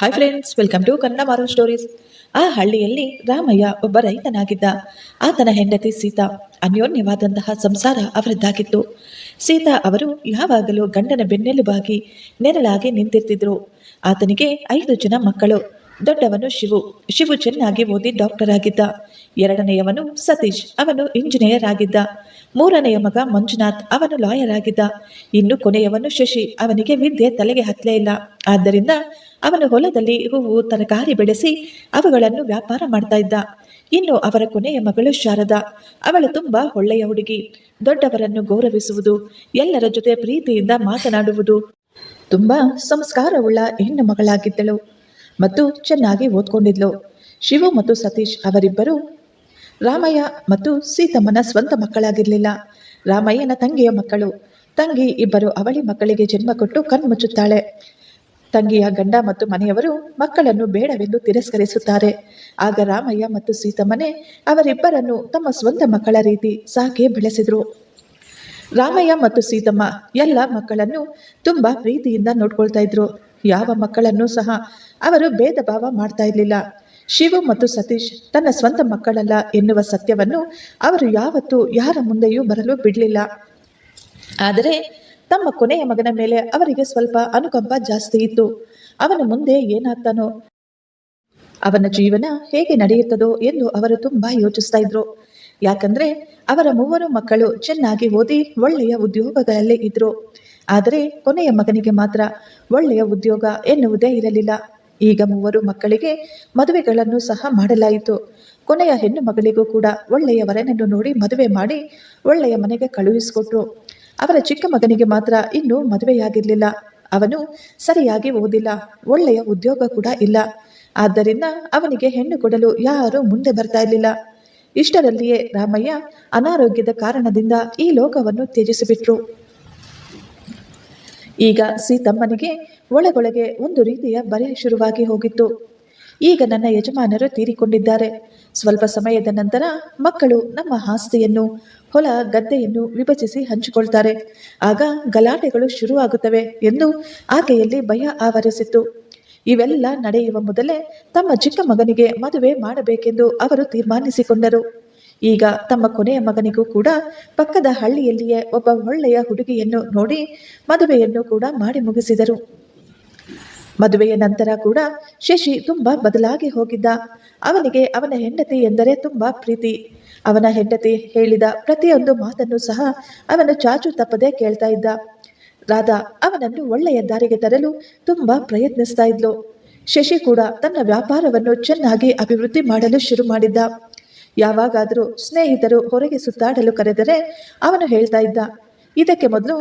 Hi friends, welcome to Kannada ಮಾರೋ stories. ಆ ಹಳ್ಳಿಯಲ್ಲಿ ರಾಮಯ್ಯ ಒಬ್ಬ ರೈತನಾಗಿದ್ದ. ಆತನ ಹೆಂಡತಿ ಸೀತಾ. ಅನ್ಯೋನ್ಯವಾದಂತಹ ಸಂಸಾರ ಅವರದ್ದಾಗಿತ್ತು. ಸೀತಾ ಅವರು ಯಾವಾಗಲೂ ಗಂಡನ ಬೆನ್ನೆಲುಬಾಗಿ ನೆರಳಾಗಿ ನಿಂತಿರ್ತಿದ್ರು. ಆತನಿಗೆ 5 ಜನ ಮಕ್ಕಳು. ದೊಡ್ಡವನು ಶಿವು ಚೆನ್ನಾಗಿ ಓದಿ ಡಾಕ್ಟರ್ ಆಗಿದ್ದ. ಎರಡನೆಯವನು ಸತೀಶ್, ಅವನು ಇಂಜಿನಿಯರ್ ಆಗಿದ್ದ. ಮೂರನೆಯ ಮಗ ಮಂಜುನಾಥ್, ಅವನು ಲಾಯರ್ ಆಗಿದ್ದ. ಇನ್ನು ಕೊನೆಯವನು ಶಶಿ, ಅವನಿಗೆ ವಿದ್ಯೆ ತಲೆಗೆ ಹತ್ತಲೇ ಇಲ್ಲ. ಆದ್ದರಿಂದ ಅವನು ಹೊಲದಲ್ಲಿ ಹೂವು ತರಕಾರಿ ಬೆಳೆಸಿ ಅವುಗಳನ್ನು ವ್ಯಾಪಾರ ಮಾಡ್ತಾ ಇದ್ದ. ಇನ್ನು ಅವರ ಕೊನೆಯ ಮಗಳು ಶಾರದಾ, ಅವಳು ತುಂಬಾ ಒಳ್ಳೆಯ ಹುಡುಗಿ. ದೊಡ್ಡವರನ್ನು ಗೌರವಿಸುವುದು, ಎಲ್ಲರ ಜೊತೆ ಪ್ರೀತಿಯಿಂದ ಮಾತನಾಡುವುದು, ತುಂಬಾ ಸಂಸ್ಕಾರವುಳ್ಳ ಹೆಣ್ಣು ಮಗಳಾಗಿದ್ದಳು ಮತ್ತು ಚೆನ್ನಾಗಿ ಓದ್ಕೊಂಡಿದ್ಲು. ಶಿವು ಮತ್ತು ಸತೀಶ್ ಅವರಿಬ್ಬರು ರಾಮಯ್ಯ ಮತ್ತು ಸೀತಮ್ಮನ ಸ್ವಂತ ಮಕ್ಕಳಾಗಿರಲಿಲ್ಲ. ರಾಮಯ್ಯನ ತಂಗಿಯ ಮಕ್ಕಳು. ತಂಗಿ ಇಬ್ಬರು ಅವಳಿ ಮಕ್ಕಳಿಗೆ ಜನ್ಮ ಕೊಟ್ಟು ಕಣ್ಮುಚ್ಚುತ್ತಾಳೆ. ತಂಗಿಯ ಗಂಡ ಮತ್ತು ಮನೆಯವರು ಮಕ್ಕಳನ್ನು ಬೇಡವೆಂದು ತಿರಸ್ಕರಿಸುತ್ತಾರೆ. ಆಗ ರಾಮಯ್ಯ ಮತ್ತು ಸೀತಮ್ಮನೆ ಅವರಿಬ್ಬರನ್ನು ತಮ್ಮ ಸ್ವಂತ ಮಕ್ಕಳ ರೀತಿ ಸಾಕಿ ಬೆಳೆಸಿದ್ರು. ರಾಮಯ್ಯ ಮತ್ತು ಸೀತಮ್ಮ ಎಲ್ಲ ಮಕ್ಕಳನ್ನು ತುಂಬಾ ಪ್ರೀತಿಯಿಂದ ನೋಡ್ಕೊಳ್ತಾ ಇದ್ರು. ಯಾವ ಮಕ್ಕಳನ್ನು ಸಹ ಅವರು ಭೇದ ಭಾವ ಮಾಡ್ತಾ ಇರಲಿಲ್ಲ. ಶಿವು ಮತ್ತು ಸತೀಶ್ ತನ್ನ ಸ್ವಂತ ಮಕ್ಕಳಲ್ಲ ಎನ್ನುವ ಸತ್ಯವನ್ನು ಅವರು ಯಾವತ್ತೂ ಯಾರ ಮುಂದೆಯೂ ಬರಲು ಬಿಡಲಿಲ್ಲ. ಆದರೆ ತಮ್ಮ ಕೊನೆಯ ಮಗನ ಮೇಲೆ ಅವರಿಗೆ ಸ್ವಲ್ಪ ಅನುಕಂಪ ಜಾಸ್ತಿ ಇತ್ತು. ಅವನ ಮುಂದೆ ಏನಾಗ್ತಾನೋ, ಅವನ ಜೀವನ ಹೇಗೆ ನಡೆಯುತ್ತದೋ ಎಂದು ಅವರು ತುಂಬಾ ಯೋಚಿಸ್ತಾ ಇದ್ರು. ಯಾಕಂದ್ರೆ ಅವರ 3 ಮಕ್ಕಳು ಚೆನ್ನಾಗಿ ಓದಿ ಒಳ್ಳೆಯ ಉದ್ಯೋಗಗಳಲ್ಲಿ ಇದ್ರು. ಆದರೆ ಕೊನೆಯ ಮಗನಿಗೆ ಮಾತ್ರ ಒಳ್ಳೆಯ ಉದ್ಯೋಗ ಎನ್ನುವುದೇ ಇರಲಿಲ್ಲ. ಈಗ 3 ಮಕ್ಕಳಿಗೆ ಮದುವೆಗಳನ್ನು ಸಹ ಮಾಡಲಾಯಿತು. ಕೊನೆಯ ಹೆಣ್ಣು ಮಗಳಿಗೂ ಕೂಡ ಒಳ್ಳೆಯ ವರನನ್ನು ನೋಡಿ ಮದುವೆ ಮಾಡಿ ಒಳ್ಳೆಯ ಮನೆಗೆ ಕಳುಹಿಸಿಕೊಟ್ರು. ಅವರ ಚಿಕ್ಕ ಮಗನಿಗೆ ಮಾತ್ರ ಇನ್ನೂ ಮದುವೆಯಾಗಿರ್ಲಿಲ್ಲ. ಅವನು ಸರಿಯಾಗಿ ಓದಿಲ್ಲ, ಒಳ್ಳೆಯ ಉದ್ಯೋಗ ಕೂಡ ಇಲ್ಲ. ಆದ್ದರಿಂದ ಅವನಿಗೆ ಹೆಣ್ಣು ಕೊಡಲು ಯಾರೂ ಮುಂದೆ ಬರ್ತಾ ಇರಲಿಲ್ಲ. ಇಷ್ಟರಲ್ಲಿಯೇ ರಾಮಯ್ಯ ಅನಾರೋಗ್ಯದ ಕಾರಣದಿಂದ ಈ ಲೋಕವನ್ನು ತ್ಯಜಿಸಿಬಿಟ್ರು. ಈಗ ಸೀತಮ್ಮನಿಗೆ ಒಳಗೊಳಗೆ ಒಂದು ರೀತಿಯ ಭಯ ಶುರುವಾಗಿ ಹೋಗಿತ್ತು. ಈಗ ನನ್ನ ಯಜಮಾನರು ತೀರಿಕೊಂಡಿದ್ದಾರೆ. ಸ್ವಲ್ಪ ಸಮಯದ ನಂತರ ಮಕ್ಕಳು ನಮ್ಮ ಆಸ್ತಿಯನ್ನು, ಹೊಲ ಗದ್ದೆಯನ್ನು ವಿಭಜಿಸಿ ಹಂಚಿಕೊಳ್ತಾರೆ. ಆಗ ಗಲಾಟೆಗಳು ಶುರುವಾಗುತ್ತವೆ ಎಂದು ಆಕೆಯಲ್ಲಿ ಭಯ ಆವರಿಸಿತ್ತು. ಇವೆಲ್ಲ ನಡೆಯುವ ಮೊದಲೇ ತಮ್ಮ ಚಿಕ್ಕ ಮಗನಿಗೆ ಮದುವೆ ಮಾಡಬೇಕೆಂದು ಅವರು ತೀರ್ಮಾನಿಸಿಕೊಂಡರು. ಈಗ ತಮ್ಮ ಕೊನೆಯ ಮಗನಿಗೂ ಕೂಡ ಪಕ್ಕದ ಹಳ್ಳಿಯಲ್ಲಿಯೇ ಒಬ್ಬ ಒಳ್ಳೆಯ ಹುಡುಗಿಯನ್ನು ನೋಡಿ ಮದುವೆಯನ್ನು ಕೂಡ ಮಾಡಿ ಮುಗಿಸಿದರು. ಮದುವೆಯ ನಂತರ ಕೂಡ ಶಶಿ ತುಂಬಾ ಬದಲಾಗಿ ಹೋಗಿದ್ದ. ಅವನಿಗೆ ಅವನ ಹೆಂಡತಿ ಎಂದರೆ ತುಂಬಾ ಪ್ರೀತಿ. ಅವನ ಹೆಂಡತಿ ಹೇಳಿದ ಪ್ರತಿಯೊಂದು ಮಾತನ್ನು ಸಹ ಅವನು ಚಾಚು ತಪ್ಪದೆ ಕೇಳ್ತಾ ಇದ್ದ. ರಾಧಾ ಅವನನ್ನು ಒಳ್ಳೆಯ ದಾರಿಗೆ ತರಲು ತುಂಬಾ ಪ್ರಯತ್ನಿಸ್ತಾ ಇದ್ಲು. ಶಶಿ ಕೂಡ ತನ್ನ ವ್ಯಾಪಾರವನ್ನು ಚೆನ್ನಾಗಿ ಅಭಿವೃದ್ಧಿ ಮಾಡಲು ಶುರು ಮಾಡಿದ್ದ. ಯಾವಾಗಾದರೂ ಸ್ನೇಹಿತರು ಹೊರಗೆ ಸುತ್ತಾಡಲು ಕರೆದರೆ ಅವನು ಹೇಳ್ತಾ ಇದ್ದ, ಇದಕ್ಕೆ ಮೊದಲು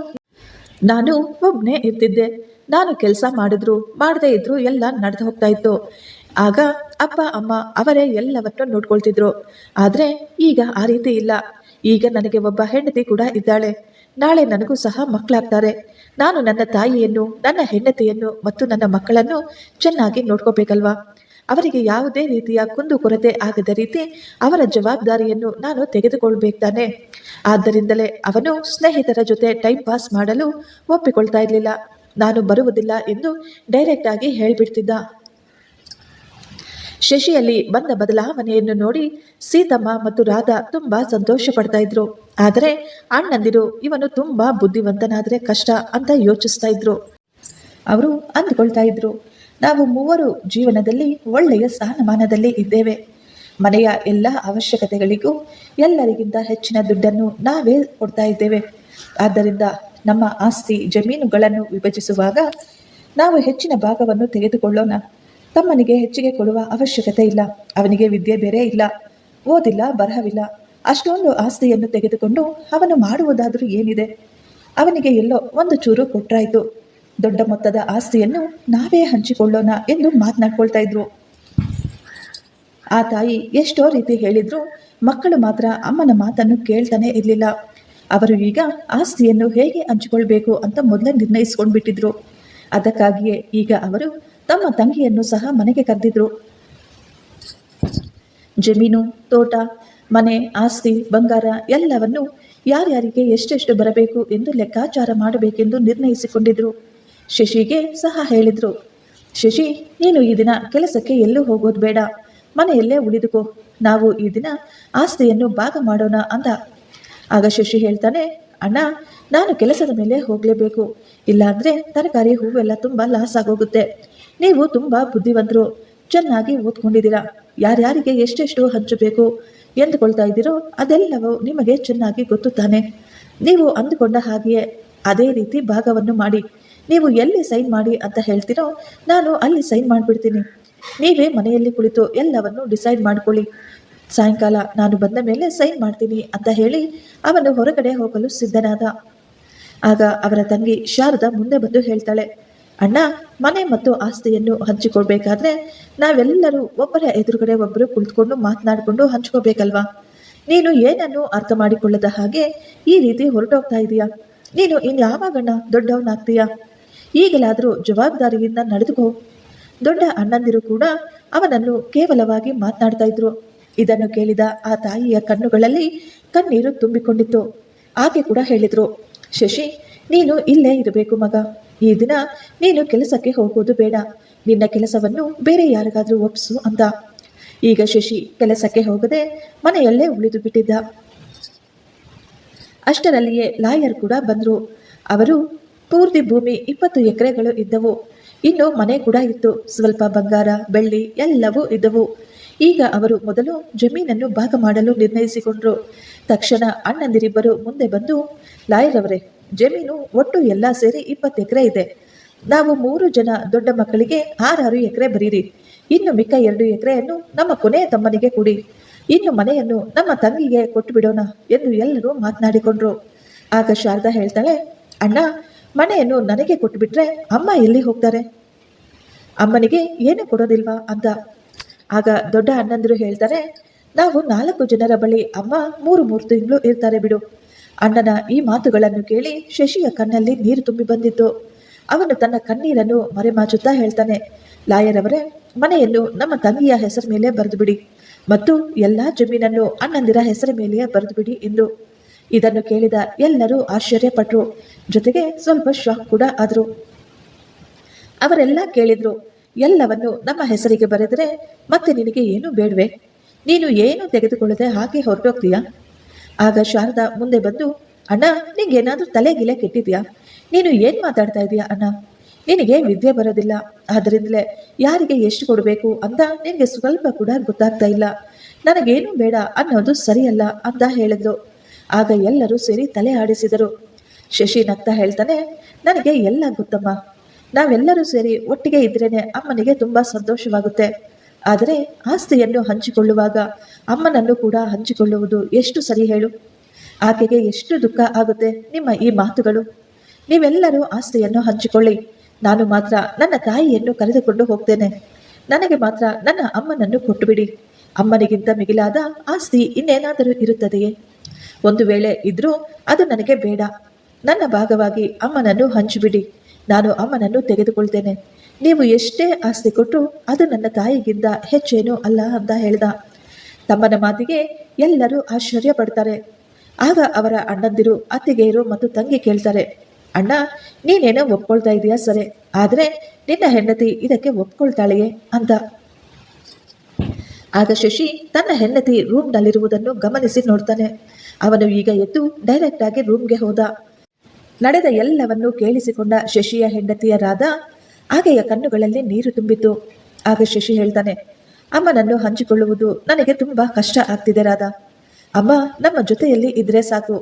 ನಾನು ಒಬ್ಬನೇ ಇರ್ತಿದ್ದೆ. ನಾನು ಕೆಲಸ ಮಾಡಿದ್ರು ಮಾಡದೇ ಇದ್ರು ಎಲ್ಲ ನಡೆದು ಹೋಗ್ತಾ ಇತ್ತು. ಆಗ ಅಪ್ಪ ಅಮ್ಮ ಅವರೇ ಎಲ್ಲವನ್ನೂ ನೋಡ್ಕೊಳ್ತಿದ್ರು. ಆದರೆ ಈಗ ಆ ರೀತಿ ಇಲ್ಲ. ಈಗ ನನಗೆ ಒಬ್ಬ ಹೆಂಡತಿ ಕೂಡ ಇದ್ದಾಳೆ. ನಾಳೆ ನನಗೂ ಸಹ ಮಕ್ಕಳಾಗ್ತಾರೆ. ನಾನು ನನ್ನ ತಾಯಿಯನ್ನು, ನನ್ನ ಹೆಂಡತಿಯನ್ನು ಮತ್ತು ನನ್ನ ಮಕ್ಕಳನ್ನು ಚೆನ್ನಾಗಿ ನೋಡ್ಕೋಬೇಕಲ್ವಾ? ಅವರಿಗೆ ಯಾವುದೇ ರೀತಿಯ ಕುಂದುಕೊರತೆ ಆಗದ ರೀತಿ ಅವರ ಜವಾಬ್ದಾರಿಯನ್ನು ನಾನು ತೆಗೆದುಕೊಳ್ಬೇಕು ತಾನೆ. ಆದ್ದರಿಂದಲೇ ಅವನು ಸ್ನೇಹಿತರ ಜೊತೆ ಟೈಮ್ ಪಾಸ್ ಮಾಡಲು ಒಪ್ಪಿಕೊಳ್ತಾ ಇರಲಿಲ್ಲ. ನಾನು ಬರುವುದಿಲ್ಲ ಎಂದು ಡೈರೆಕ್ಟ್ ಆಗಿ ಹೇಳ್ಬಿಡ್ತಿದ್ದ. ಶಶಿಯಲ್ಲಿ ಬಂದ ಬದಲಾವಣೆಯನ್ನು ನೋಡಿ ಸೀತಮ್ಮ ಮತ್ತು ರಾಧಾ ತುಂಬಾ ಸಂತೋಷ ಪಡ್ತಾ ಇದ್ರು. ಆದರೆ ಅಣ್ಣಂದಿರು ಇವನು ತುಂಬಾ ಬುದ್ಧಿವಂತನಾದ್ರೆ ಕಷ್ಟ ಅಂತ ಯೋಚಿಸ್ತಾ ಇದ್ರು. ಅವರು ಅಂದುಕೊಳ್ತಾ ಇದ್ರು, ನಾವು 3 ಜೀವನದಲ್ಲಿ ಒಳ್ಳೆಯ ಸ್ಥಾನಮಾನದಲ್ಲಿ ಇದ್ದೇವೆ. ಮನೆಯ ಎಲ್ಲ ಅವಶ್ಯಕತೆಗಳಿಗೂ ಎಲ್ಲರಿಗಿಂತ ಹೆಚ್ಚಿನ ದುಡ್ಡನ್ನು ನಾವೇ ಕೊಡ್ತಾ ಇದ್ದೇವೆ. ಆದ್ದರಿಂದ ನಮ್ಮ ಆಸ್ತಿ ಜಮೀನುಗಳನ್ನು ವಿಭಜಿಸುವಾಗ ನಾವು ಹೆಚ್ಚಿನ ಭಾಗವನ್ನು ತೆಗೆದುಕೊಳ್ಳೋಣ. ತಮ್ಮನಿಗೆ ಹೆಚ್ಚಿಗೆ ಕೊಡುವ ಅವಶ್ಯಕತೆ ಇಲ್ಲ. ಅವನಿಗೆ ವಿದ್ಯೆ ಬೇರೆ ಇಲ್ಲ, ಓದಿಲ್ಲ, ಬರಹವಿಲ್ಲ. ಅಷ್ಟೊಂದು ಆಸ್ತಿಯನ್ನು ತೆಗೆದುಕೊಂಡು ಅವನು ಮಾಡುವುದಾದರೂ ಏನಿದೆ? ಅವನಿಗೆ ಎಲ್ಲೋ ಒಂದು ಚೂರು ಕೊಟ್ರಾಯ್ತು. ದೊಡ್ಡ ಮೊತ್ತದ ಆಸ್ತಿಯನ್ನು ನಾವೇ ಹಂಚಿಕೊಳ್ಳೋಣ ಎಂದು ಮಾತನಾಡ್ಕೊಳ್ತಾ ಇದ್ರು. ಆ ತಾಯಿ ಎಷ್ಟೋ ರೀತಿ ಹೇಳಿದ್ರು ಮಕ್ಕಳು ಮಾತ್ರ ಅಮ್ಮನ ಮಾತನ್ನು ಕೇಳ್ತಾನೆ ಇರಲಿಲ್ಲ. ಅವರು ಈಗ ಆಸ್ತಿಯನ್ನು ಹೇಗೆ ಹಂಚಿಕೊಳ್ಬೇಕು ಅಂತ ಮೊದಲೇ ನಿರ್ಣಯಿಸ್ಕೊಂಡು ಬಿಟ್ಟಿದ್ರು. ಅದಕ್ಕಾಗಿಯೇ ಈಗ ಅವರು ತಮ್ಮ ತಂಗಿಯನ್ನು ಸಹ ಮನೆಗೆ ಕರೆದಿದ್ರು. ಜಮೀನು, ತೋಟ, ಮನೆ, ಆಸ್ತಿ, ಬಂಗಾರ ಎಲ್ಲವನ್ನು ಯಾರ್ಯಾರಿಗೆ ಎಷ್ಟೆಷ್ಟು ಬರಬೇಕು ಎಂದು ಲೆಕ್ಕಾಚಾರ ಮಾಡಬೇಕೆಂದು ನಿರ್ಣಯಿಸಿಕೊಂಡಿದ್ರು. ಶಶಿಗೆ ಸಹ ಹೇಳಿದ್ರು, ಶಶಿ, ನೀನು ಈ ದಿನ ಕೆಲಸಕ್ಕೆ ಎಲ್ಲೂ ಹೋಗೋದು ಬೇಡ, ಮನೆಯಲ್ಲೇ ಉಳಿದುಕೋ. ನಾವು ಈ ದಿನ ಆಸ್ತಿಯನ್ನು ಭಾಗ ಮಾಡೋಣ ಅಂದ. ಆಗ ಶಶಿ ಹೇಳ್ತಾನೆ, ಅಣ್ಣ, ನಾನು ಕೆಲಸದ ಮೇಲೆ ಹೋಗಲೇಬೇಕು, ಇಲ್ಲಾಂದರೆ ತರಕಾರಿ ಹೂವೆಲ್ಲ ತುಂಬ ಲಾಸ್ ಆಗೋಗುತ್ತೆ. ನೀವು ತುಂಬ ಬುದ್ಧಿವಂತರು, ಚೆನ್ನಾಗಿ ಓದ್ಕೊಂಡಿದ್ದೀರಾ. ಯಾರ್ಯಾರಿಗೆ ಎಷ್ಟೆಷ್ಟು ಹಂಚಬೇಕು ಎಂದುಕೊಳ್ತಾ ಇದ್ದೀರೋ ಅದೆಲ್ಲವೂ ನಿಮಗೆ ಚೆನ್ನಾಗಿ ಗೊತ್ತು ತಾನೆ. ನೀವು ಅಂದುಕೊಂಡ ಹಾಗೆಯೇ ಅದೇ ರೀತಿ ಭಾಗವನ್ನು ಮಾಡಿ. ನೀವು ಎಲ್ಲಿ ಸೈನ್ ಮಾಡಿ ಅಂತ ಹೇಳ್ತೀರೋ ನಾನು ಅಲ್ಲಿ ಸೈನ್ ಮಾಡಿಬಿಡ್ತೀನಿ. ನೀವೇ ಮನೆಯಲ್ಲಿ ಕುಳಿತು ಎಲ್ಲವನ್ನು ಡಿಸೈಡ್ ಮಾಡ್ಕೊಳ್ಳಿ. ಸಾಯಂಕಾಲ ನಾನು ಬಂದ ಮೇಲೆ ಸೈನ್ ಮಾಡ್ತೀನಿ ಅಂತ ಹೇಳಿ ಅವನು ಹೊರಗಡೆ ಹೋಗಲು ಸಿದ್ಧನಾದ. ಆಗ ಅವರ ತಂಗಿ ಶಾರದಾ ಮುಂದೆ ಬಂದು ಹೇಳ್ತಾಳೆ, ಅಣ್ಣ, ಮನೆ ಮತ್ತು ಆಸ್ತಿಯನ್ನು ಹಂಚಿಕೊಳ್ಬೇಕಾದ್ರೆ ನಾವೆಲ್ಲರೂ ಒಬ್ಬರ ಎದುರುಗಡೆ ಒಬ್ಬರು ಕುಳಿತುಕೊಂಡು ಮಾತನಾಡಿಕೊಂಡು ಹಂಚ್ಕೋಬೇಕಲ್ವಾ? ನೀನು ಏನನ್ನು ಅರ್ಥ ಮಾಡಿಕೊಳ್ಳದ ಹಾಗೆ ಈ ರೀತಿ ಹೊರಟೋಗ್ತಾ ಇದೀಯಾ? ನೀನು ಇನ್ಯಾವಾಗಣ್ಣ ದೊಡ್ಡವನಾಗ್ತೀಯಾ? ಈಗಲಾದರೂ ಜವಾಬ್ದಾರಿಯಿಂದ ನಡೆದುಕೋ. ದೊಡ್ಡ ಅಣ್ಣಂದಿರು ಕೂಡ ಅವನನ್ನು ಕೇವಲವಾಗಿ ಮಾತನಾಡ್ತಾ ಇದ್ರು. ಇದನ್ನು ಕೇಳಿದ ಆ ತಾಯಿಯ ಕಣ್ಣುಗಳಲ್ಲಿ ಕಣ್ಣೀರು ತುಂಬಿಕೊಂಡಿತ್ತು. ಆಕೆ ಕೂಡ ಹೇಳಿದ್ರು, ಶಶಿ, ನೀನು ಇಲ್ಲೇ ಇರಬೇಕು ಮಗ. ಈ ದಿನ ನೀನು ಕೆಲಸಕ್ಕೆ ಹೋಗೋದು ಬೇಡ, ನಿನ್ನ ಕೆಲಸವನ್ನು ಬೇರೆ ಯಾರಿಗಾದ್ರೂ ಒಪ್ಪಿಸು ಅಂತ. ಈಗ ಶಶಿ ಕೆಲಸಕ್ಕೆ ಹೋಗದೆ ಮನೆಯಲ್ಲೇ ಉಳಿದು ಬಿಟ್ಟಿದ್ದ. ಅಷ್ಟರಲ್ಲಿಯೇ ಲಾಯರ್ ಕೂಡ ಬಂದರು. ಅವರು ಪೂರ್ತಿ ಭೂಮಿ 20 ಎಕರೆಗಳು ಇದ್ದವು. ಇನ್ನು ಮನೆ ಕೂಡ ಇತ್ತು. ಸ್ವಲ್ಪ ಬಂಗಾರ, ಬೆಳ್ಳಿ ಎಲ್ಲವೂ ಇದ್ದವು. ಈಗ ಅವರು ಮೊದಲು ಜಮೀನನ್ನು ಭಾಗ ಮಾಡಲು ನಿರ್ಣಯಿಸಿಕೊಂಡ್ರು. ತಕ್ಷಣ ಅಣ್ಣಂದಿರಿಬ್ಬರು ಮುಂದೆ ಬಂದು, ಲಾಯರ್ ಅವರೇ, ಜಮೀನು ಒಟ್ಟು ಎಲ್ಲ ಸೇರಿ 20 ಎಕರೆ ಇದೆ. ನಾವು 3 ಜನ ದೊಡ್ಡ ಮಕ್ಕಳಿಗೆ 6 ಎಕರೆ ಬರೀರಿ. ಇನ್ನು ಮಿಕ್ಕ 2 ಎಕರೆಯನ್ನು ನಮ್ಮ ಕೊನೆಯ ತಮ್ಮನಿಗೆ ಕೊಡಿ. ಇನ್ನು ಮನೆಯನ್ನು ನಮ್ಮ ತಂಗಿಗೆ ಕೊಟ್ಟು ಬಿಡೋಣ ಎಂದು ಎಲ್ಲರೂ ಮಾತನಾಡಿಕೊಂಡ್ರು. ಆಗ ಶಾರದಾ ಹೇಳ್ತಾಳೆ, ಅಣ್ಣ, ಮನೆಯನ್ನು ನನಗೆ ಕೊಟ್ಟುಬಿಟ್ರೆ ಅಮ್ಮ ಎಲ್ಲಿ ಹೋಗ್ತಾರೆ? ಅಮ್ಮನಿಗೆ ಏನು ಕೊಡೋದಿಲ್ವಾ ಅಂತ. ಆಗ ದೊಡ್ಡ ಅಣ್ಣಂದಿರು ಹೇಳ್ತಾರೆ, ನಾವು 4 ಜನರ ಬಳಿ ಅಮ್ಮ 3 ತಿಂಗಳು ಇರ್ತಾರೆ ಬಿಡು. ಅಣ್ಣನ ಈ ಮಾತುಗಳನ್ನು ಕೇಳಿ ಶಶಿಯ ಕಣ್ಣಲ್ಲಿ ನೀರು ತುಂಬಿ ಬಂದಿತ್ತು. ಅವನು ತನ್ನ ಕಣ್ಣೀರನ್ನು ಮರೆಮಾಚುತ್ತಾ ಹೇಳ್ತಾನೆ, ಲಾಯರ್ ಅವರೇ, ಮನೆಯನ್ನು ನಮ್ಮ ತಂಗಿಯ ಹೆಸರ ಮೇಲೆ ಬರೆದು ಬಿಡಿ ಮತ್ತು ಎಲ್ಲ ಜಮೀನನ್ನು ಅಣ್ಣಂದಿರ ಹೆಸರ ಮೇಲೆಯೇ ಬರೆದು ಬಿಡಿ ಎಂದು. ಇದನ್ನು ಕೇಳಿದ ಎಲ್ಲರೂ ಆಶ್ಚರ್ಯಪಟ್ಟರು, ಜೊತೆಗೆ ಸ್ವಲ್ಪ ಶಾಕ್ ಕೂಡ ಆದರು. ಅವರೆಲ್ಲ ಕೇಳಿದ್ರು, ಎಲ್ಲವನ್ನು ನಮ್ಮ ಹೆಸರಿಗೆ ಬರೆದರೆ ಮತ್ತೆ ನಿನಗೆ ಏನು ಬೇಡವೆ? ನೀನು ಏನು ತೆಗೆದುಕೊಳ್ಳದೆ ಹಾಗೆ ಹೊರಟೋಗ್ತೀಯಾ? ಆಗ ಶಾರದಾ ಮುಂದೆ ಬಂದು, ಅಣ್ಣ, ನಿಂಗೇನಾದ್ರೂ ತಲೆಗಿಲೆ ಕೆಟ್ಟಿದ್ಯಾ? ನೀನು ಏನು ಮಾತಾಡ್ತಾ ಇದೀಯಾ ಅಣ್ಣ? ನಿನಗೆ ವಿದ್ಯೆ ಬರೋದಿಲ್ಲ, ಆದ್ದರಿಂದಲೇ ಯಾರಿಗೆ ಎಷ್ಟು ಕೊಡಬೇಕು ಅಂತ ನಿನಗೆ ಸ್ವಲ್ಪ ಕೂಡ ಗೊತ್ತಾಗ್ತಾ ಇಲ್ಲ. ನನಗೇನು ಬೇಡ ಅನ್ನೋದು ಸರಿಯಲ್ಲ ಅಂತ ಹೇಳಿದ್ರು. ಆಗ ಎಲ್ಲರೂ ಸೇರಿ ತಲೆ ಆಡಿಸಿದರು. ಶಶಿ ನಗ್ತಾ ಹೇಳ್ತಾನೆ, ನನಗೆ ಎಲ್ಲ ಗೊತ್ತಮ್ಮ. ನಾವೆಲ್ಲರೂ ಸೇರಿ ಒಟ್ಟಿಗೆ ಇದ್ರೇನೆ ಅಮ್ಮನಿಗೆ ತುಂಬ ಸಂತೋಷವಾಗುತ್ತೆ. ಆದರೆ ಆಸ್ತಿಯನ್ನು ಹಂಚಿಕೊಳ್ಳುವಾಗ ಅಮ್ಮನನ್ನು ಕೂಡ ಹಂಚಿಕೊಳ್ಳುವುದು ಎಷ್ಟು ಸರಿ ಹೇಳು? ಆಕೆಗೆ ಎಷ್ಟು ದುಃಖ ಆಗುತ್ತೆ ನಿಮ್ಮ ಈ ಮಾತುಗಳು. ನೀವೆಲ್ಲರೂ ಆಸ್ತಿಯನ್ನು ಹಂಚಿಕೊಳ್ಳಿ, ನಾನು ಮಾತ್ರ ನನ್ನ ತಾಯಿಯನ್ನು ಕರೆದುಕೊಂಡು ಹೋಗ್ತೇನೆ. ನನಗೆ ಮಾತ್ರ ನನ್ನ ಅಮ್ಮನನ್ನು ಕೊಟ್ಟುಬಿಡಿ. ಅಮ್ಮನಿಗಿಂತ ಮಿಗಿಲಾದ ಆಸ್ತಿ ಇನ್ನೇನಾದರೂ ಇರುತ್ತದೆಯೇ? ಒಂದು ವೇಳೆ ಇದ್ರೂ ಅದು ನನಗೆ ಬೇಡ. ನನ್ನ ಭಾಗವಾಗಿ ಅಮ್ಮನನ್ನು ಹಂಚಿಬಿಡಿ. ನಾನು ಅಮ್ಮನನ್ನು ತೆಗೆದುಕೊಳ್ತೇನೆ. ನೀವು ಎಷ್ಟೇ ಆಸ್ತಿ ಕೊಟ್ಟರು ಅದು ನನ್ನ ತಾಯಿಗಿಂತ ಹೆಚ್ಚೇನೂ ಅಲ್ಲ ಅಂತ ಹೇಳ್ದ. ತಮ್ಮನ ಮಾತಿಗೆ ಎಲ್ಲರೂ ಆಶ್ಚರ್ಯ ಪಡ್ತಾರೆ. ಆಗ ಅವರ ಅಣ್ಣಂದಿರು, ಅತ್ತಿಗೆಯರು ಮತ್ತು ತಂಗಿ ಕೇಳ್ತಾರೆ, ಅಣ್ಣ, ನೀನೇನೋ ಒಪ್ಕೊಳ್ತಾ ಇದೀಯಾ ಸರಿ, ಆದರೆ ನಿನ್ನ ಹೆಂಡತಿ ಇದಕ್ಕೆ ಒಪ್ಕೊಳ್ತಾಳೆಯೇ ಅಂತ. ಆಗ ಶಶಿ ತನ್ನ ಹೆಂಡತಿ ರೂಮ್ನಲ್ಲಿರುವುದನ್ನು ಗಮನಿಸಿ ನೋಡ್ತಾನೆ. ಅವನು ಈಗ ಎದ್ದು ಡೈರೆಕ್ಟ್ ಆಗಿ ರೂಮ್ಗೆ ಹೋದ. ನಡೆದ ಎಲ್ಲವನ್ನೂ ಕೇಳಿಸಿಕೊಂಡ ಶಶಿಯ ಹೆಂಡತಿಯ ರಾಧಾ ಆಕೆಯ ಕಣ್ಣುಗಳಲ್ಲಿ ನೀರು ತುಂಬಿತು. ಆಗ ಶಶಿ ಹೇಳ್ತಾನೆ, ಅಮ್ಮನನ್ನು ಹಂಚಿಕೊಳ್ಳುವುದು ನನಗೆ ತುಂಬ ಕಷ್ಟ ಆಗ್ತಿದೆ ರಾಧಾ. ಅಮ್ಮ ನಮ್ಮ ಜೊತೆಯಲ್ಲಿ ಇದ್ರೆ ಸಾಕು.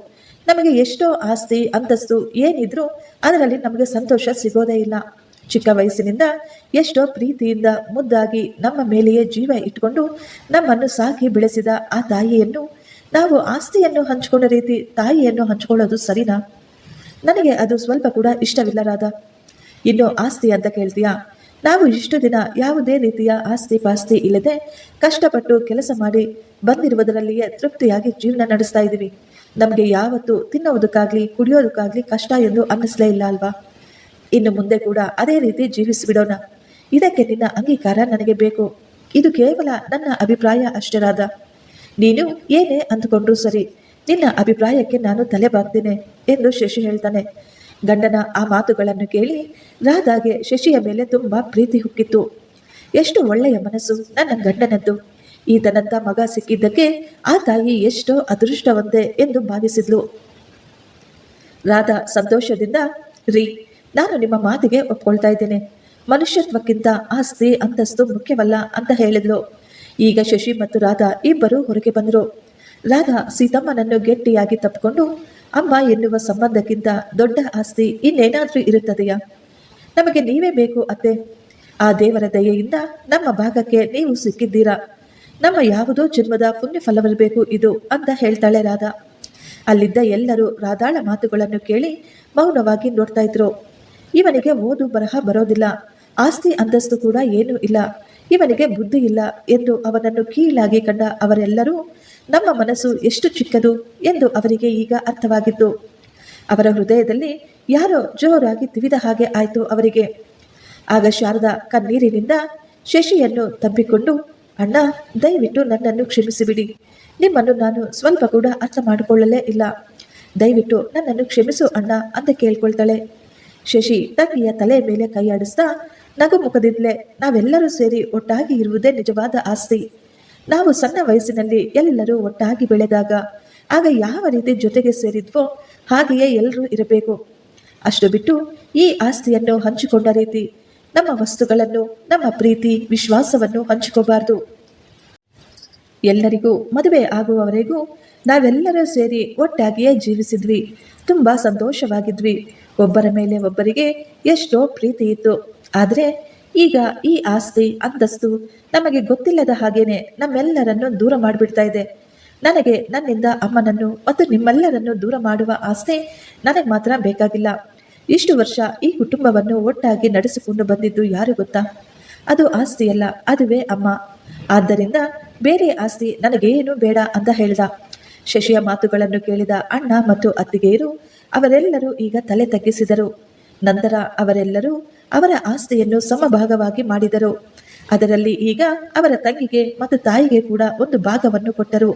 ನಮಗೆ ಎಷ್ಟೋ ಆಸ್ತಿ ಅಂತಸ್ತು ಏನಿದ್ರೂ ಅದರಲ್ಲಿ ನಮಗೆ ಸಂತೋಷ ಸಿಗೋದೇ ಇಲ್ಲ. ಚಿಕ್ಕ ವಯಸ್ಸಿನಿಂದ ಎಷ್ಟೋ ಪ್ರೀತಿಯಿಂದ ಮುದ್ದಾಗಿ ನಮ್ಮ ಮೇಲೆಯೇ ಜೀವ ಇಟ್ಕೊಂಡು ನಮ್ಮನ್ನು ಸಾಕಿ ಬೆಳೆಸಿದ ಆ ತಾಯಿಯನ್ನು ನಾವು ಆಸ್ತಿಯನ್ನು ಹಂಚಿಕೊಂಡ ರೀತಿ ತಾಯಿಯನ್ನು ಹಂಚಿಕೊಳ್ಳೋದು ಸರಿನಾ? ನನಗೆ ಅದು ಸ್ವಲ್ಪ ಕೂಡ ಇಷ್ಟವಿಲ್ಲ ರಾಧಾ. ಇನ್ನು ಆಸ್ತಿ ಅಂತ ಕೇಳ್ತೀಯಾ? ನಾವು ಇಷ್ಟು ದಿನ ಯಾವುದೇ ರೀತಿಯ ಆಸ್ತಿ ಪಾಸ್ತಿ ಇಲ್ಲದೆ ಕಷ್ಟಪಟ್ಟು ಕೆಲಸ ಮಾಡಿ ಬಂದಿರುವುದರಲ್ಲಿಯೇ ತೃಪ್ತಿಯಾಗಿ ಜೀವನ ನಡೆಸ್ತಾ ಇದ್ದೀವಿ. ನಮಗೆ ಯಾವತ್ತೂ ತಿನ್ನೋದಕ್ಕಾಗ್ಲಿ ಕುಡಿಯೋದಕ್ಕಾಗ್ಲಿ ಕಷ್ಟ ಎಂದು ಅನ್ನಿಸ್ಲೇ ಇಲ್ಲ ಅಲ್ವಾ? ಇನ್ನು ಮುಂದೆ ಕೂಡ ಅದೇ ರೀತಿ ಜೀವಿಸಿಬಿಡೋಣ. ಇದಕ್ಕೆ ನಿನ್ನ ಅಂಗೀಕಾರ ನನಗೆ ಬೇಕು. ಇದು ಕೇವಲ ನನ್ನ ಅಭಿಪ್ರಾಯ ಅಷ್ಟೇ ರಾಧಾ. ನೀನು ಏನೇ ಅಂದುಕೊಂಡ್ರೂ ಸರಿ, ನಿನ್ನ ಅಭಿಪ್ರಾಯಕ್ಕೆ ನಾನು ತಲೆ ಬಾಗ್ತೇನೆ ಎಂದು ಶಶಿ ಹೇಳ್ತಾನೆ. ಗಂಡನ ಆ ಮಾತುಗಳನ್ನು ಕೇಳಿ ರಾಧಾಗೆ ಶಶಿಯ ಮೇಲೆ ತುಂಬಾ ಪ್ರೀತಿ ಹುಕ್ಕಿತ್ತು. ಎಷ್ಟು ಒಳ್ಳೆಯ ಮನಸ್ಸು ನನ್ನ ಗಂಡನದ್ದು. ಈತನಂತ ಮಗ ಸಿಕ್ಕಿದ್ದಕ್ಕೆ ಆ ತಾಯಿ ಎಷ್ಟೋ ಅದೃಷ್ಟವಂತೆ ಎಂದು ಭಾವಿಸಿದ್ಲು. ರಾಧಾ ಸಂತೋಷದಿಂದ, ರೀ, ನಾನು ನಿಮ್ಮ ಮಾತಿಗೆ ಒಪ್ಕೊಳ್ತಾ ಇದ್ದೇನೆ. ಮನುಷ್ಯತ್ವಕ್ಕಿಂತ ಆಸ್ತಿ ಅಂತಸ್ತು ಮುಖ್ಯವಲ್ಲ ಅಂತ ಹೇಳಿದ್ಲು. ಈಗ ಶಶಿ ಮತ್ತು ರಾಧಾ ಇಬ್ಬರು ಹೊರಗೆ ಬಂದರು. ರಾಧಾ ಸೀತಮ್ಮನನ್ನು ಗಟ್ಟಿಯಾಗಿ ತಪ್ಪಿಕೊಂಡು, ಅಮ್ಮ ಎನ್ನುವ ಸಂಬಂಧಕ್ಕಿಂತ ದೊಡ್ಡ ಆಸ್ತಿ ಇನ್ನೇನಾದ್ರೂ ಇರುತ್ತದೆಯಾ? ನಮಗೆ ನೀವೇ ಬೇಕು ಅತ್ತೆ. ಆ ದೇವರ ದಯೆಯಿಂದ ನಮ್ಮ ಭಾಗಕ್ಕೆ ನೀವು ಸಿಕ್ಕಿದ್ದೀರಾ. ನಮ್ಮ ಯಾವುದೋ ಜನ್ಮದ ಪುಣ್ಯ ಫಲವಿರಬೇಕು ಇದು ಅಂತ ಹೇಳ್ತಾಳೆ ರಾಧಾ. ಅಲ್ಲಿದ್ದ ಎಲ್ಲರೂ ರಾಧಾಳ ಮಾತುಗಳನ್ನು ಕೇಳಿ ಮೌನವಾಗಿ ನೋಡ್ತಾ ಇದ್ರು. ಇವನಿಗೆ ಓದು ಬರಹ ಬರೋದಿಲ್ಲ, ಆಸ್ತಿ ಅಂತಸ್ತು ಕೂಡ ಏನೂ ಇಲ್ಲ, ಇವನಿಗೆ ಬುದ್ಧಿ ಇಲ್ಲ ಎಂದು ಅವನನ್ನು ಕೀಳಾಗಿ ಕಂಡ ಅವರೆಲ್ಲರೂ ನಮ್ಮ ಮನಸ್ಸು ಎಷ್ಟು ಚಿಕ್ಕದು ಎಂದು ಅವರಿಗೆ ಈಗ ಅರ್ಥವಾಗಿತ್ತು. ಅವರ ಹೃದಯದಲ್ಲಿ ಯಾರೋ ಜೋರಾಗಿ ತಿವಿದ ಹಾಗೆ ಆಯಿತು ಅವರಿಗೆ. ಆಗ ಶಾರದಾ ಕಣ್ಣೀರಿನಿಂದ ಶಶಿಯನ್ನು ತಬ್ಬಿಕೊಂಡು, ಅಣ್ಣ, ದಯವಿಟ್ಟು ನನ್ನನ್ನು ಕ್ಷಮಿಸಿಬಿಡಿ. ನಿಮ್ಮನ್ನು ನಾನು ಸ್ವಲ್ಪ ಕೂಡ ಅರ್ಥ ಮಾಡಿಕೊಳ್ಳಲೇ ಇಲ್ಲ. ದಯವಿಟ್ಟು ನನ್ನನ್ನು ಕ್ಷಮಿಸು ಅಣ್ಣ ಅಂತ ಕೇಳ್ಕೊಳ್ತಾಳೆ. ಶಶಿ ತಂಗಿಯ ತಲೆ ಮೇಲೆ ಕೈಯಾಡಿಸ್ತಾ ನಗುಮುಖದಿಂದಲೇ, ನಾವೆಲ್ಲರೂ ಸೇರಿ ಒಟ್ಟಾಗಿ ಇರುವುದೇ ನಿಜವಾದ ಆಸ್ತಿ. ನಾವು ಸಣ್ಣ ವಯಸ್ಸಿನಲ್ಲಿ ಎಲ್ಲರೂ ಒಟ್ಟಾಗಿ ಬೆಳೆದಾಗ ಆಗ ಯಾವ ರೀತಿ ಜೊತೆಗೆ ಸೇರಿದ್ವೋ ಹಾಗೆಯೇ ಎಲ್ಲರೂ ಇರಬೇಕು. ಅಷ್ಟು ಬಿಟ್ಟು ಈ ಆಸ್ತಿಯನ್ನು ಹಂಚಿಕೊಂಡ ರೀತಿ ನಮ್ಮ ವಸ್ತುಗಳನ್ನು, ನಮ್ಮ ಪ್ರೀತಿ ವಿಶ್ವಾಸವನ್ನು ಹಂಚಿಕೋಬಾರ್ದು. ಎಲ್ಲರಿಗೂ ಮದುವೆ ಆಗುವವರೆಗೂ ನಾವೆಲ್ಲರೂ ಸೇರಿ ಒಟ್ಟಾಗಿಯೇ ಜೀವಿಸಿದ್ವಿ. ತುಂಬ ಸಂತೋಷವಾಗಿದ್ವಿ. ಒಬ್ಬರ ಮೇಲೆ ಒಬ್ಬರಿಗೆ ಎಷ್ಟೋ ಪ್ರೀತಿ ಇತ್ತು. ಆದರೆ ಈಗ ಈ ಆಸ್ತಿ ಅಂತಸ್ತು ನಮಗೆ ಗೊತ್ತಿಲ್ಲದ ಹಾಗೇನೆ ನಮ್ಮೆಲ್ಲರನ್ನು ದೂರ ಮಾಡಿಬಿಡ್ತಾ ಇದೆ. ನನಗೆ ನನ್ನಿಂದ ಅಮ್ಮನನ್ನು ಮತ್ತು ನಿಮ್ಮೆಲ್ಲರನ್ನು ದೂರ ಮಾಡುವ ಆಸ್ತಿ ನನಗೆ ಮಾತ್ರ ಬೇಕಾಗಿಲ್ಲ. ಇಷ್ಟು ವರ್ಷ ಈ ಕುಟುಂಬವನ್ನು ಒಟ್ಟಾಗಿ ನಡೆಸಿಕೊಂಡು ಬಂದಿದ್ದು ಯಾರು ಗೊತ್ತಾ? ಅದು ಆಸ್ತಿಯಲ್ಲ, ಅದುವೇ ಅಮ್ಮ. ಆದ್ದರಿಂದ ಬೇರೆ ಆಸ್ತಿ ನನಗೇನು ಬೇಡ ಅಂತ ಹೇಳ್ದ. ಶಶಿಯ ಮಾತುಗಳನ್ನು ಕೇಳಿದ ಅಣ್ಣ ಮತ್ತು ಅತ್ತಿಗೆಯರು ಅವರೆಲ್ಲರೂ ಈಗ ತಲೆ ತಗ್ಗಿಸಿದರು. ನಂತರ ಅವರೆಲ್ಲರೂ ಅವರ ಆಸ್ತಿಯನ್ನು ಸಮಭಾಗವಾಗಿ ಮಾಡಿದರು. ಅದರಲ್ಲಿ ಈಗ ಅವರ ತಂಗಿಗೆ ಮತ್ತು ತಾಯಿಗೆ ಕೂಡ ಒಂದು ಭಾಗವನ್ನು ಕೊಟ್ಟರು.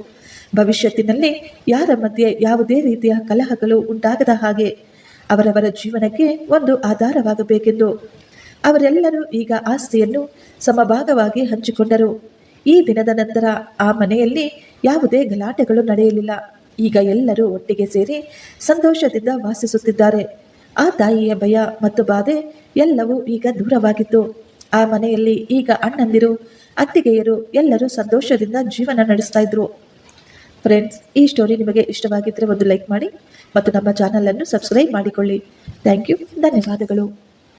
ಭವಿಷ್ಯತ್ತಿನಲ್ಲಿ ಯಾರ ಮಧ್ಯೆ ಯಾವುದೇ ರೀತಿಯ ಕಲಹಗಳು ಉಂಟಾಗದ ಹಾಗೆ ಅವರವರ ಜೀವನಕ್ಕೆ ಒಂದು ಆಧಾರವಾಗಬೇಕೆಂದು ಅವರೆಲ್ಲರೂ ಈಗ ಆಸ್ತಿಯನ್ನು ಸಮಭಾಗವಾಗಿ ಹಂಚಿಕೊಂಡರು. ಈ ದಿನದ ನಂತರ ಆ ಮನೆಯಲ್ಲಿ ಯಾವುದೇ ಗಲಾಟೆಗಳು ನಡೆಯಲಿಲ್ಲ. ಈಗ ಎಲ್ಲರೂ ಒಟ್ಟಿಗೆ ಸೇರಿ ಸಂತೋಷದಿಂದ ವಾಸಿಸುತ್ತಿದ್ದಾರೆ. ಆ ತಾಯಿಯ ಭಯ ಮತ್ತು ಬಾಧೆ ಎಲ್ಲವೂ ಈಗ ದೂರವಾಗಿತ್ತು. ಆ ಮನೆಯಲ್ಲಿ ಈಗ ಅಣ್ಣಂದಿರು, ಅತ್ತಿಗೆಯರು ಎಲ್ಲರೂ ಸಂತೋಷದಿಂದ ಜೀವನ ನಡೆಸ್ತಾ ಇದ್ರು. ಫ್ರೆಂಡ್ಸ್, ಈ ಸ್ಟೋರಿ ನಿಮಗೆ ಇಷ್ಟವಾಗಿದ್ದರೆ ಒಂದು ಲೈಕ್ ಮಾಡಿ ಮತ್ತು ನಮ್ಮ ಚಾನಲನ್ನು ಸಬ್ಸ್ಕ್ರೈಬ್ ಮಾಡಿಕೊಳ್ಳಿ. Thank you. ಧನ್ಯವಾದಗಳು.